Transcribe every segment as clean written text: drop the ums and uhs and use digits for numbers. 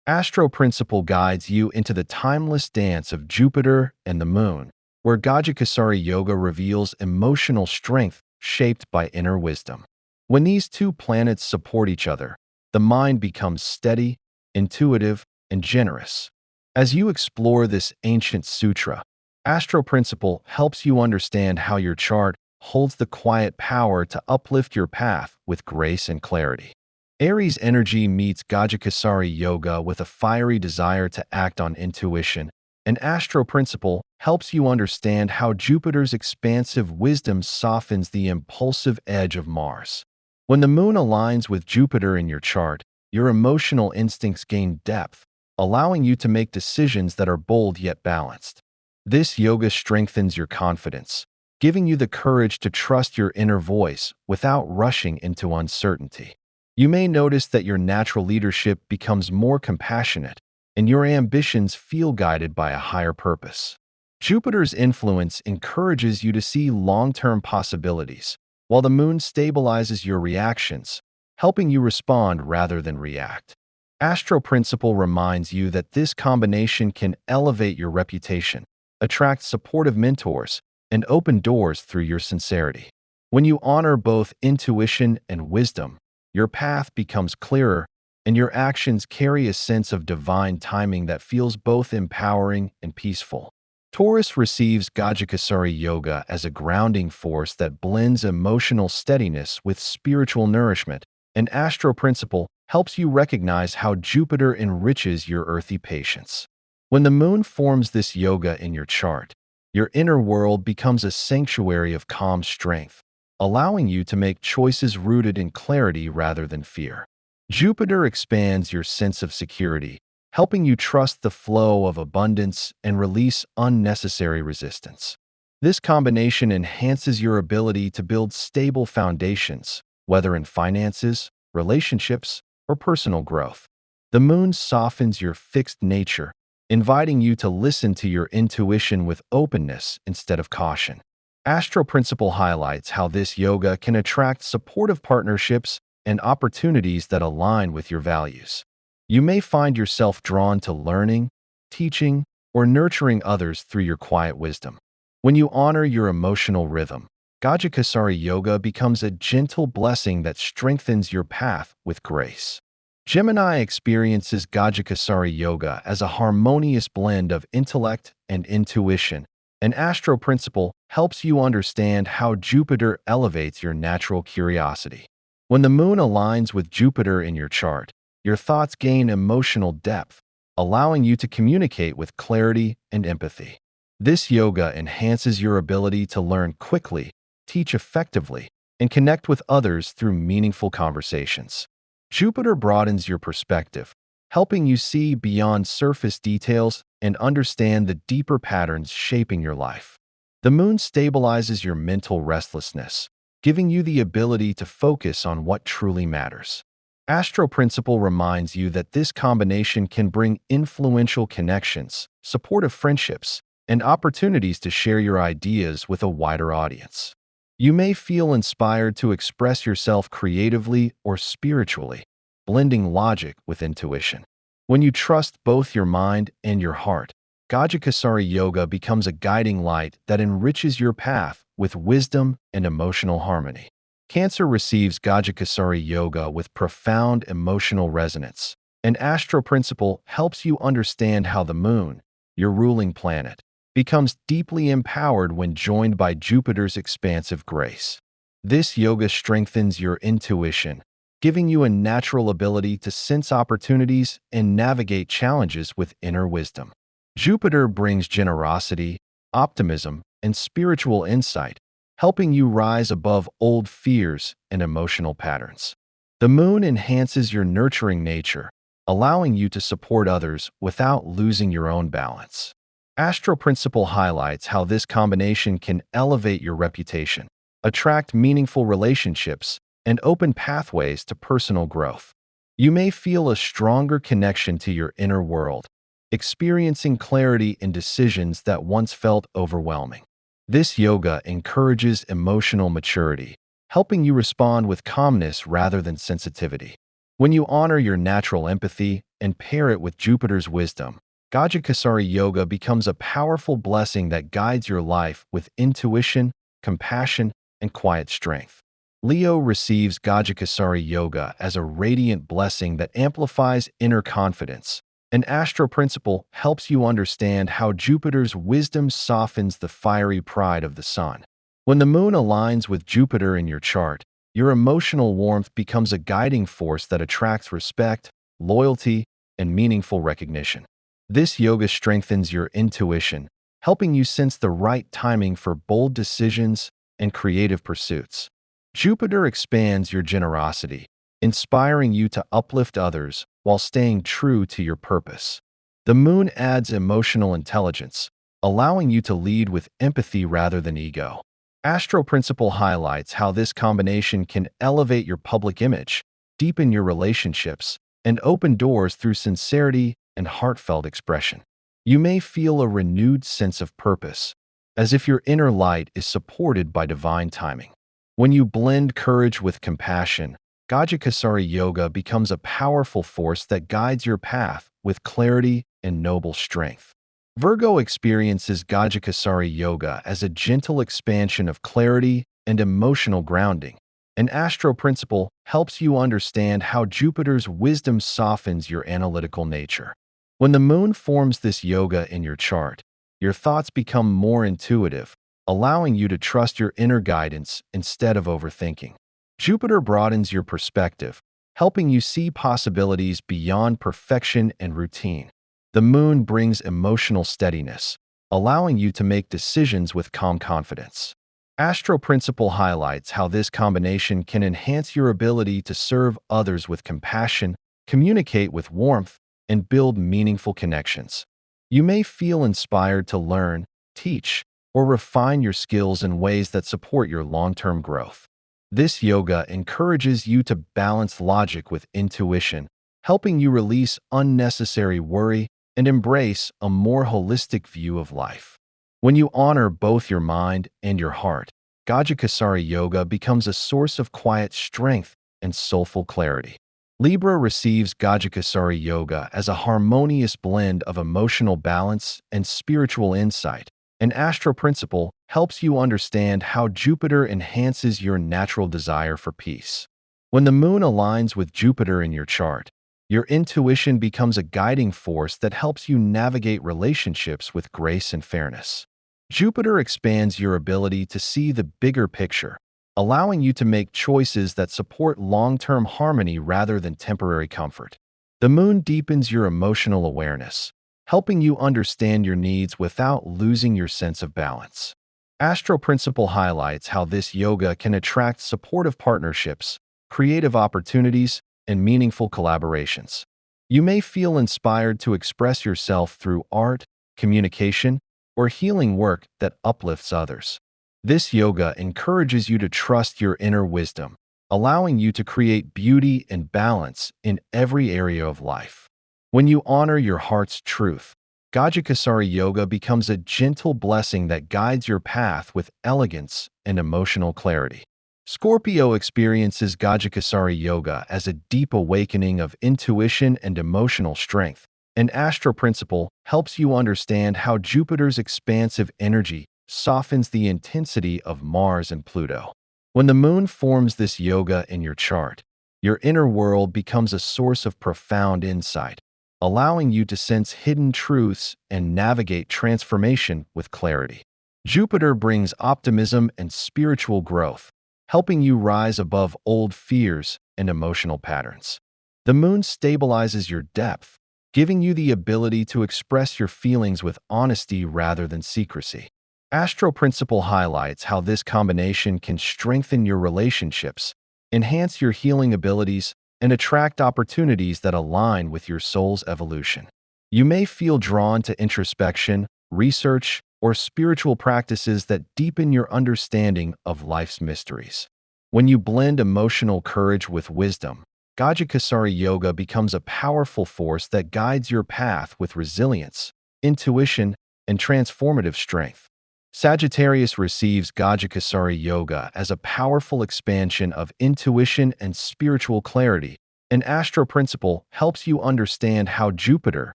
AstroPrinciple guides you into the timeless dance of Jupiter and the Moon, where Gajakesari Yoga reveals emotional strength shaped by inner wisdom. When these two planets support each other, the mind becomes steady, intuitive, and generous. As you explore this ancient sutra, AstroPrinciple helps you understand how your chart holds the quiet power to uplift your path with grace and clarity. Aries energy meets Gajakesari Yoga with a fiery desire to act on intuition, and AstroPrinciple helps you understand how Jupiter's expansive wisdom softens the impulsive edge of Mars. When the Moon aligns with Jupiter in your chart, your emotional instincts gain depth, allowing you to make decisions that are bold yet balanced. This yoga strengthens your confidence, giving you the courage to trust your inner voice without rushing into uncertainty. You may notice that your natural leadership becomes more compassionate, and your ambitions feel guided by a higher purpose. Jupiter's influence encourages you to see long-term possibilities, while the Moon stabilizes your reactions, helping you respond rather than react. AstroPrinciple reminds you that this combination can elevate your reputation, attract supportive mentors, and open doors through your sincerity. When you honor both intuition and wisdom, your path becomes clearer, and your actions carry a sense of divine timing that feels both empowering and peaceful. Taurus receives Gajakesari Yoga as a grounding force that blends emotional steadiness with spiritual nourishment, and AstroPrinciple helps you recognize how Jupiter enriches your earthy patience. When the Moon forms this yoga in your chart, your inner world becomes a sanctuary of calm strength, allowing you to make choices rooted in clarity rather than fear. Jupiter expands your sense of security, helping you trust the flow of abundance and release unnecessary resistance. This combination enhances your ability to build stable foundations, whether in finances, relationships, or personal growth. The Moon softens your fixed nature, inviting you to listen to your intuition with openness instead of caution. AstroPrinciple highlights how this yoga can attract supportive partnerships and opportunities that align with your values. You may find yourself drawn to learning, teaching, or nurturing others through your quiet wisdom. When you honor your emotional rhythm, Gajakesari Yoga becomes a gentle blessing that strengthens your path with grace. Gemini experiences Gajakesari Yoga as a harmonious blend of intellect and intuition, and AstroPrinciple helps you understand how Jupiter elevates your natural curiosity. When the Moon aligns with Jupiter in your chart, your thoughts gain emotional depth, allowing you to communicate with clarity and empathy. This yoga enhances your ability to learn quickly, teach effectively, and connect with others through meaningful conversations. Jupiter broadens your perspective, helping you see beyond surface details and understand the deeper patterns shaping your life. The Moon stabilizes your mental restlessness, giving you the ability to focus on what truly matters. AstroPrinciple reminds you that this combination can bring influential connections, supportive friendships, and opportunities to share your ideas with a wider audience. You may feel inspired to express yourself creatively or spiritually, blending logic with intuition. When you trust both your mind and your heart, Gajakesari Yoga becomes a guiding light that enriches your path with wisdom and emotional harmony. Cancer receives Gajakesari Yoga with profound emotional resonance, and AstroPrinciple helps you understand how the Moon, your ruling planet, becomes deeply empowered when joined by Jupiter's expansive grace. This yoga strengthens your intuition, giving you a natural ability to sense opportunities and navigate challenges with inner wisdom. Jupiter brings generosity, optimism, and spiritual insight, helping you rise above old fears and emotional patterns. The Moon enhances your nurturing nature, allowing you to support others without losing your own balance. AstroPrinciple highlights how this combination can elevate your reputation, attract meaningful relationships, and open pathways to personal growth. You may feel a stronger connection to your inner world, experiencing clarity in decisions that once felt overwhelming. This yoga encourages emotional maturity, helping you respond with calmness rather than sensitivity. When you honor your natural empathy and pair it with Jupiter's wisdom, Gajakesari Yoga becomes a powerful blessing that guides your life with intuition, compassion, and quiet strength. Leo receives Gajakesari Yoga as a radiant blessing that amplifies inner confidence. An AstroPrinciple helps you understand how Jupiter's wisdom softens the fiery pride of the sun. When the moon aligns with Jupiter in your chart, your emotional warmth becomes a guiding force that attracts respect, loyalty, and meaningful recognition. This yoga strengthens your intuition, helping you sense the right timing for bold decisions and creative pursuits. Jupiter expands your generosity, inspiring you to uplift others while staying true to your purpose. The moon adds emotional intelligence, allowing you to lead with empathy rather than ego. AstroPrinciple highlights how this combination can elevate your public image, deepen your relationships, and open doors through sincerity and heartfelt expression. You may feel a renewed sense of purpose, as if your inner light is supported by divine timing. When you blend courage with compassion, Gajakesari Yoga becomes a powerful force that guides your path with clarity and noble strength. Virgo experiences Gajakesari Yoga as a gentle expansion of clarity and emotional grounding. An AstroPrinciple helps you understand how Jupiter's wisdom softens your analytical nature. When the moon forms this yoga in your chart, your thoughts become more intuitive, allowing you to trust your inner guidance instead of overthinking. Jupiter broadens your perspective, helping you see possibilities beyond perfection and routine. The moon brings emotional steadiness, allowing you to make decisions with calm confidence. AstroPrinciple highlights how this combination can enhance your ability to serve others with compassion, communicate with warmth, and build meaningful connections. You may feel inspired to learn, teach, or refine your skills in ways that support your long-term growth. This yoga encourages you to balance logic with intuition, helping you release unnecessary worry and embrace a more holistic view of life. When you honor both your mind and your heart, Gajakesari Yoga becomes a source of quiet strength and soulful clarity. Libra receives Gajakesari Yoga as a harmonious blend of emotional balance and spiritual insight. An AstroPrinciple helps you understand how Jupiter enhances your natural desire for peace. When the moon aligns with Jupiter in your chart, your intuition becomes a guiding force that helps you navigate relationships with grace and fairness. Jupiter expands your ability to see the bigger picture, allowing you to make choices that support long-term harmony rather than temporary comfort. The moon deepens your emotional awareness, helping you understand your needs without losing your sense of balance. AstroPrinciple highlights how this yoga can attract supportive partnerships, creative opportunities, and meaningful collaborations. You may feel inspired to express yourself through art, communication, or healing work that uplifts others. This yoga encourages you to trust your inner wisdom, allowing you to create beauty and balance in every area of life. When you honor your heart's truth, Gajakesari Yoga becomes a gentle blessing that guides your path with elegance and emotional clarity. Scorpio experiences Gajakesari Yoga as a deep awakening of intuition and emotional strength. An AstroPrinciple helps you understand how Jupiter's expansive energy softens the intensity of Mars and Pluto. When the moon forms this yoga in your chart, your inner world becomes a source of profound insight, allowing you to sense hidden truths and navigate transformation with clarity. Jupiter brings optimism and spiritual growth, helping you rise above old fears and emotional patterns. The moon stabilizes your depth, giving you the ability to express your feelings with honesty rather than secrecy. AstroPrinciple highlights how this combination can strengthen your relationships, enhance your healing abilities, and attract opportunities that align with your soul's evolution. You may feel drawn to introspection, research, or spiritual practices that deepen your understanding of life's mysteries. When you blend emotional courage with wisdom, Gajakesari Yoga becomes a powerful force that guides your path with resilience, intuition, and transformative strength. Sagittarius receives Gajakesari Yoga as a powerful expansion of intuition and spiritual clarity. An AstroPrinciple helps you understand how Jupiter,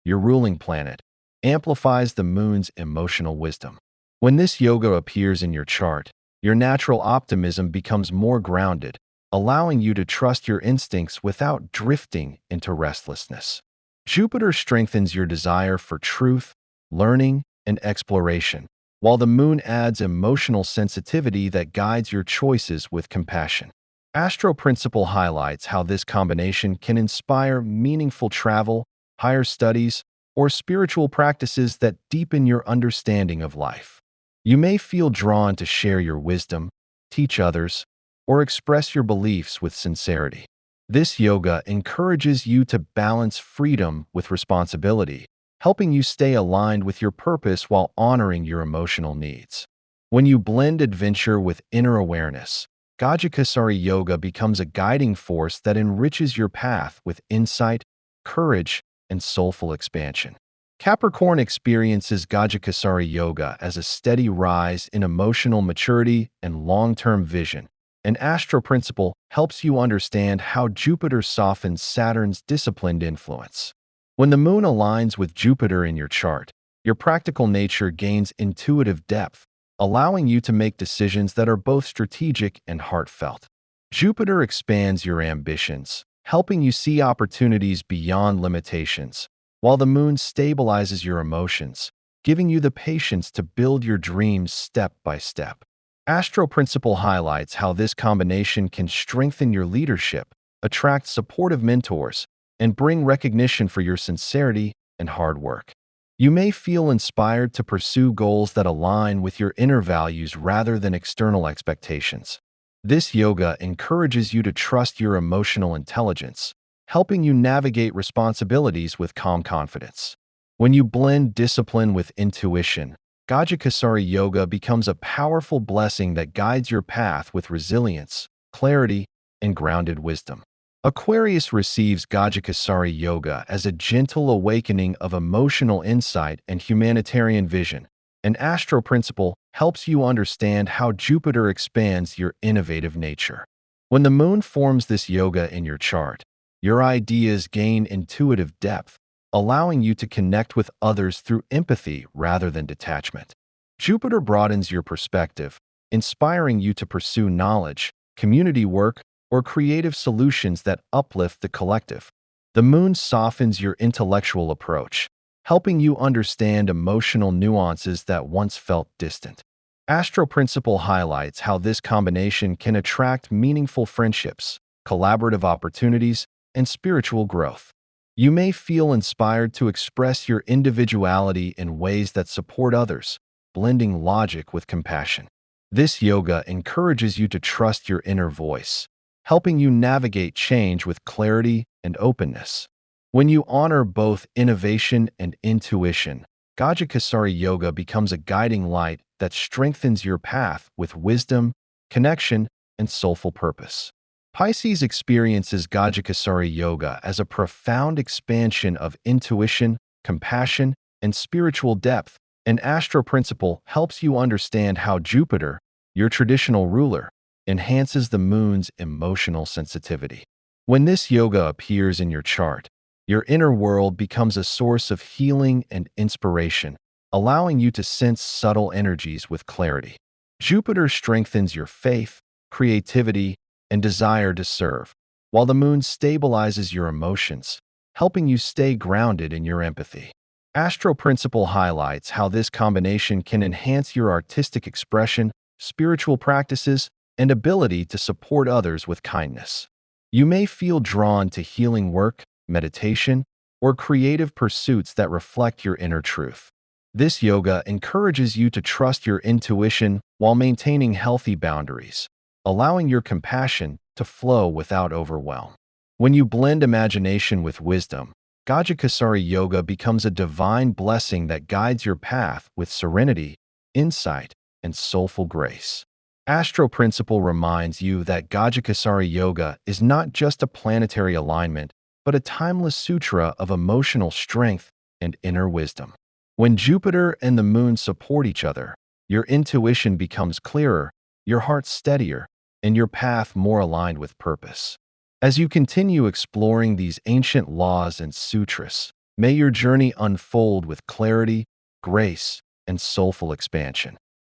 your ruling planet, amplifies the moon's emotional wisdom. When this yoga appears in your chart, your natural optimism becomes more grounded, allowing you to trust your instincts without drifting into restlessness. Jupiter strengthens your desire for truth, learning, and exploration, while the moon adds emotional sensitivity that guides your choices with compassion. Astro Principle highlights how this combination can inspire meaningful travel, higher studies, or spiritual practices that deepen your understanding of life. You may feel drawn to share your wisdom, teach others, or express your beliefs with sincerity. This yoga encourages you to balance freedom with responsibility, helping you stay aligned with your purpose while honoring your emotional needs. When you blend adventure with inner awareness, Gajakesari Yoga becomes a guiding force that enriches your path with insight, courage, and soulful expansion. Capricorn experiences Gajakesari Yoga as a steady rise in emotional maturity and long-term vision. An Astro Principle helps you understand how Jupiter softens Saturn's disciplined influence. When the moon aligns with Jupiter in your chart, your practical nature gains intuitive depth, allowing you to make decisions that are both strategic and heartfelt. Jupiter expands your ambitions, helping you see opportunities beyond limitations, while the moon stabilizes your emotions, giving you the patience to build your dreams step by step. Astro Principle highlights how this combination can strengthen your leadership, attract supportive mentors, and bring recognition for your sincerity and hard work. You may feel inspired to pursue goals that align with your inner values rather than external expectations. This yoga encourages you to trust your emotional intelligence, helping you navigate responsibilities with calm confidence. When you blend discipline with intuition, Gajakesari Yoga becomes a powerful blessing that guides your path with resilience, clarity, and grounded wisdom. Aquarius receives Gajakesari Yoga as a gentle awakening of emotional insight and humanitarian vision. An Astro Principle helps you understand how Jupiter expands your innovative nature. When the moon forms this yoga in your chart, your ideas gain intuitive depth, allowing you to connect with others through empathy rather than detachment. Jupiter broadens your perspective, inspiring you to pursue knowledge, community work, or creative solutions that uplift the collective. The moon softens your intellectual approach, helping you understand emotional nuances that once felt distant. Astro Principle highlights how this combination can attract meaningful friendships, collaborative opportunities, and spiritual growth. You may feel inspired to express your individuality in ways that support others, blending logic with compassion. This yoga encourages you to trust your inner voice, helping you navigate change with clarity and openness. When you honor both innovation and intuition, Gajakesari Yoga becomes a guiding light that strengthens your path with wisdom, connection, and soulful purpose. Pisces experiences Gajakesari Yoga as a profound expansion of intuition, compassion, and spiritual depth. An Astro Principle helps you understand how Jupiter, your traditional ruler, enhances the moon's emotional sensitivity. When this yoga appears in your chart, your inner world becomes a source of healing and inspiration, allowing you to sense subtle energies with clarity. Jupiter strengthens your faith, creativity, and desire to serve, while the moon stabilizes your emotions, helping you stay grounded in your empathy. Astro Principle highlights how this combination can enhance your artistic expression, spiritual practices, and ability to support others with kindness. You may feel drawn to healing work, meditation, or creative pursuits that reflect your inner truth. This yoga encourages you to trust your intuition while maintaining healthy boundaries, allowing your compassion to flow without overwhelm. When you blend imagination with wisdom, Gajakesari Yoga becomes a divine blessing that guides your path with serenity, insight, and soulful grace. Astro Principle reminds you that Gajakesari Yoga is not just a planetary alignment, but a timeless sutra of emotional strength and inner wisdom. When Jupiter and the moon support each other, your intuition becomes clearer, your heart steadier, and your path more aligned with purpose. As you continue exploring these ancient laws and sutras, may your journey unfold with clarity, grace, and soulful expansion.